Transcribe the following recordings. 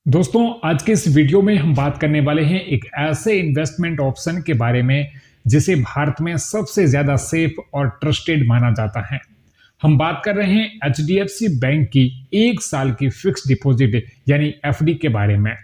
दोस्तों, आज के इस वीडियो में हम बात करने वाले हैं एक ऐसे इन्वेस्टमेंट ऑप्शन के बारे में जिसे भारत में सबसे ज्यादा सेफ और ट्रस्टेड माना जाता है। हम बात कर रहे हैं एचडीएफसी बैंक की 1 साल की फिक्स डिपॉजिट यानी एफडी के बारे में।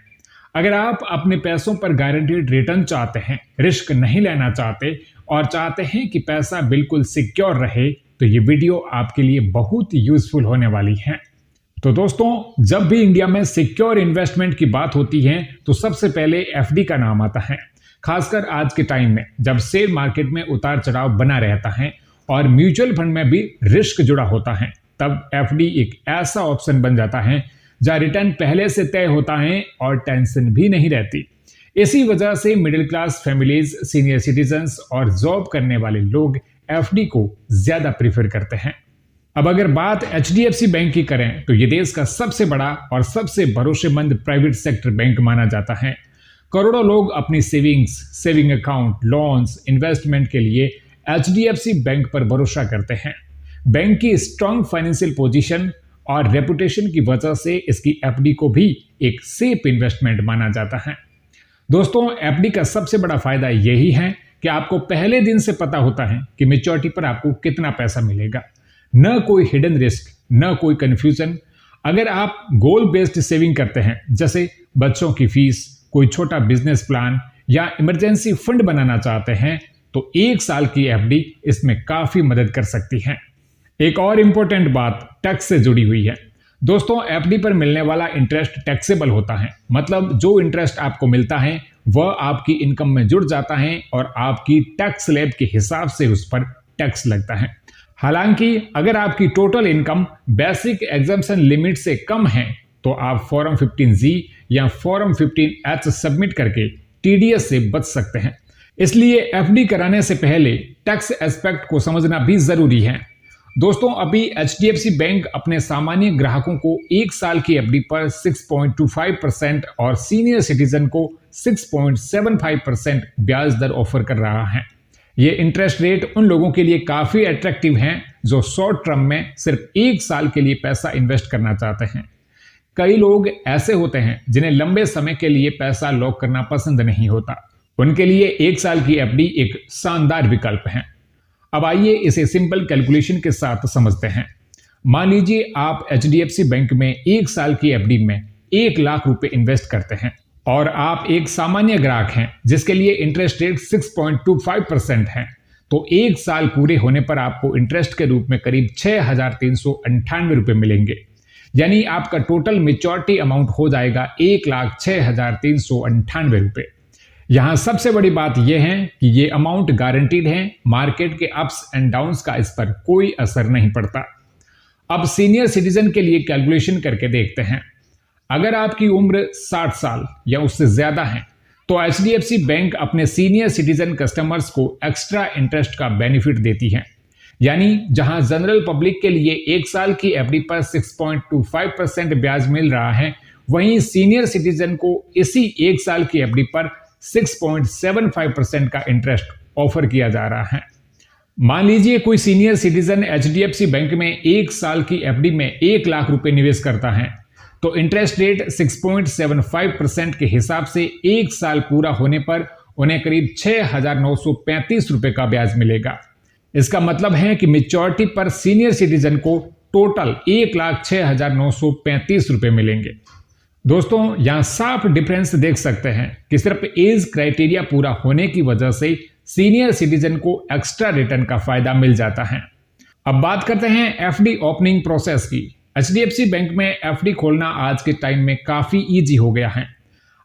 अगर आप अपने पैसों पर गारंटीड रिटर्न चाहते हैं, रिस्क नहीं लेना चाहते और चाहते हैं कि पैसा बिल्कुल सिक्योर रहे, तो ये वीडियो आपके लिए बहुत यूजफुल होने वाली है। तो दोस्तों, जब भी इंडिया में सिक्योर इन्वेस्टमेंट की बात होती है तो सबसे पहले एफडी का नाम आता है। खासकर आज के टाइम में जब शेयर मार्केट में उतार चढ़ाव बना रहता है और म्यूचुअल फंड में भी रिस्क जुड़ा होता है, तब एफडी एक ऐसा ऑप्शन बन जाता है जहां रिटर्न पहले से तय होता है और टेंशन भी नहीं रहती। इसी वजह से middle class families, senior citizens और जॉब करने वाले लोग एफडी को ज्यादा प्रीफर करते हैं। अब अगर बात एचडीएफसी बैंक की करें तो ये देश का सबसे बड़ा और सबसे भरोसेमंद प्राइवेट सेक्टर बैंक माना जाता है। करोड़ों लोग अपनी सेविंग अकाउंट, लोन्स, इन्वेस्टमेंट के लिए एचडीएफसी बैंक पर भरोसा करते हैं। बैंक की स्ट्रांग फाइनेंशियल पोजीशन और रेपुटेशन की वजह से इसकी एफडी को भी एक सेफ इन्वेस्टमेंट माना जाता है। दोस्तों, एफडी का सबसे बड़ा फायदा यही है कि आपको पहले दिन से पता होता है कि मैच्योरिटी पर आपको कितना पैसा मिलेगा। न कोई हिडन रिस्क, न कोई कंफ्यूजन। अगर आप गोल बेस्ड सेविंग करते हैं, जैसे बच्चों की फीस, कोई छोटा बिजनेस प्लान या इमरजेंसी फंड बनाना चाहते हैं, तो 1 साल की एफडी इसमें काफी मदद कर सकती है। एक और इंपॉर्टेंट बात टैक्स से जुड़ी हुई है। दोस्तों, एफडी पर मिलने वाला इंटरेस्ट टैक्सेबल होता है, मतलब जो इंटरेस्ट आपको मिलता है वह आपकी इनकम में जुड़ जाता है और आपकी टैक्स स्लैब के हिसाब से उस पर टैक्स लगता है। हालांकि अगर आपकी total income basic exemption limit से कम है तो आप फॉर्म 15G या फॉर्म 15H सबमिट करके टीडीएस से बच सकते हैं। इसलिए एफडी कराने से पहले टैक्स एस्पेक्ट को समझना भी जरूरी है। दोस्तों, अभी एचडीएफसी बैंक अपने सामान्य ग्राहकों को 1 साल की एफडी पर 6.25% और सीनियर सिटीजन को 6.75% ब्याज दर ऑफर कर रहा है। ये इंटरेस्ट रेट उन लोगों के लिए काफी अट्रैक्टिव हैं जो शॉर्ट टर्म में सिर्फ 1 साल के लिए पैसा इन्वेस्ट करना चाहते हैं। कई लोग ऐसे होते हैं जिन्हें लंबे समय के लिए पैसा लॉक करना पसंद नहीं होता। उनके लिए 1 साल की एफडी एक शानदार विकल्प है। अब आइए इसे सिंपल कैलकुलेशन के साथ समझते हैं। मान लीजिए आप एचडीएफसी बैंक में 1 साल की एफडी में 1 लाख रुपए इन्वेस्ट करते हैं और आप एक सामान्य ग्राहक हैं जिसके लिए इंटरेस्ट रेट 6.25% है, तो 1 साल पूरे होने पर आपको इंटरेस्ट के रूप में करीब 6,398 रुपए मिलेंगे। यानी आपका टोटल मैच्योरिटी अमाउंट हो जाएगा 1,06,398 रुपए। यहां सबसे बड़ी बात यह है कि ये अमाउंट गारंटीड है, मार्केट के अप्स एंड डाउन्स का इस पर कोई असर नहीं पड़ता। अब सीनियर सिटीजन के लिए कैलकुलेशन करके देखते हैं। अगर आपकी उम्र 60 साल या उससे ज्यादा है तो एचडीएफसी बैंक अपने सीनियर सिटीजन कस्टमर्स को एक्स्ट्रा इंटरेस्ट का बेनिफिट देती है। यानी जहां जनरल पब्लिक के लिए 1 साल की एफडी पर 6.25% ब्याज मिल रहा है, वहीं सीनियर सिटीजन को इसी 1 साल की एफडी पर 6.75% का इंटरेस्ट ऑफर किया जा रहा है। मान लीजिए कोई सीनियर सिटीजन एचडीएफसी बैंक में 1 साल की एफडी में 1 लाख रुपए निवेश करता है, तो इंटरेस्ट रेट 6.75% के हिसाब से 1 साल पूरा होने पर उन्हें करीब 6,935 रुपए का ब्याज मिलेगा। इसका मतलब है कि मैच्योरिटी पर सीनियर सिटीजन को टोटल 1,06,935 रुपए मिलेंगे। दोस्तों, यहां साफ डिफरेंस देख सकते हैं कि सिर्फ एज क्राइटेरिया पूरा होने की वजह से सीनियर सिटीजन को एक्स्ट्रा रिटर्न का फायदा मिल जाता है। अब बात करते हैं एफडी ओपनिंग प्रोसेस की। एचडीएफसी बैंक में एफडी खोलना आज के टाइम में काफी इजी हो गया है।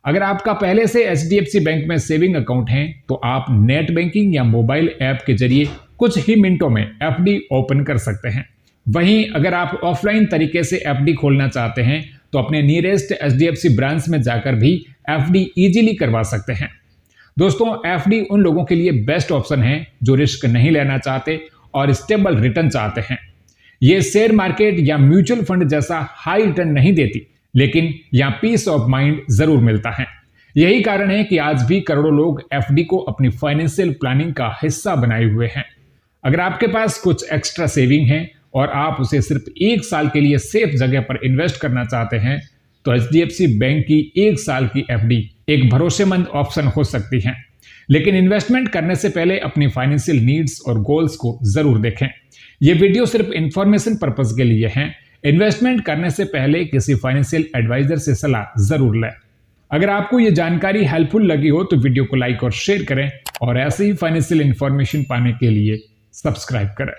अगर आपका पहले से एचडीएफसी बैंक में सेविंग अकाउंट है तो आप नेट बैंकिंग या मोबाइल ऐप के जरिए कुछ ही मिनटों में एफडी ओपन कर सकते हैं। वहीं अगर आप ऑफलाइन तरीके से एफडी खोलना चाहते हैं तो अपने नियरेस्ट एचडीएफसी ब्रांच में जाकर भी एफडी इजीली करवा सकते हैं। दोस्तों, एफडी उन लोगों के लिए बेस्ट ऑप्शन है जो रिस्क नहीं लेना चाहते और स्टेबल रिटर्न चाहते हैं। ये शेयर मार्केट या म्यूचुअल फंड जैसा हाई रिटर्न नहीं देती, लेकिन यहां पीस ऑफ माइंड जरूर मिलता है। यही कारण है कि आज भी करोड़ों लोग एफडी को अपनी फाइनेंशियल प्लानिंग का हिस्सा बनाए हुए हैं। अगर आपके पास कुछ एक्स्ट्रा सेविंग है और आप उसे सिर्फ 1 साल के लिए सेफ जगह पर इन्वेस्ट करना चाहते हैं, तो HDFC बैंक की 1 साल की FD एक भरोसेमंद ऑप्शन हो सकती है। लेकिन इन्वेस्टमेंट करने से पहले अपनी फाइनेंशियल नीड्स और गोल्स को जरूर देखें। यह वीडियो सिर्फ इंफॉर्मेशन पर्पस के लिए है। इन्वेस्टमेंट करने से पहले किसी फाइनेंशियल एडवाइजर से सलाह जरूर लें। अगर आपको यह जानकारी हेल्पफुल लगी हो तो वीडियो को लाइक और शेयर करें और ऐसे ही फाइनेंशियल इंफॉर्मेशन पाने के लिए सब्सक्राइब करें।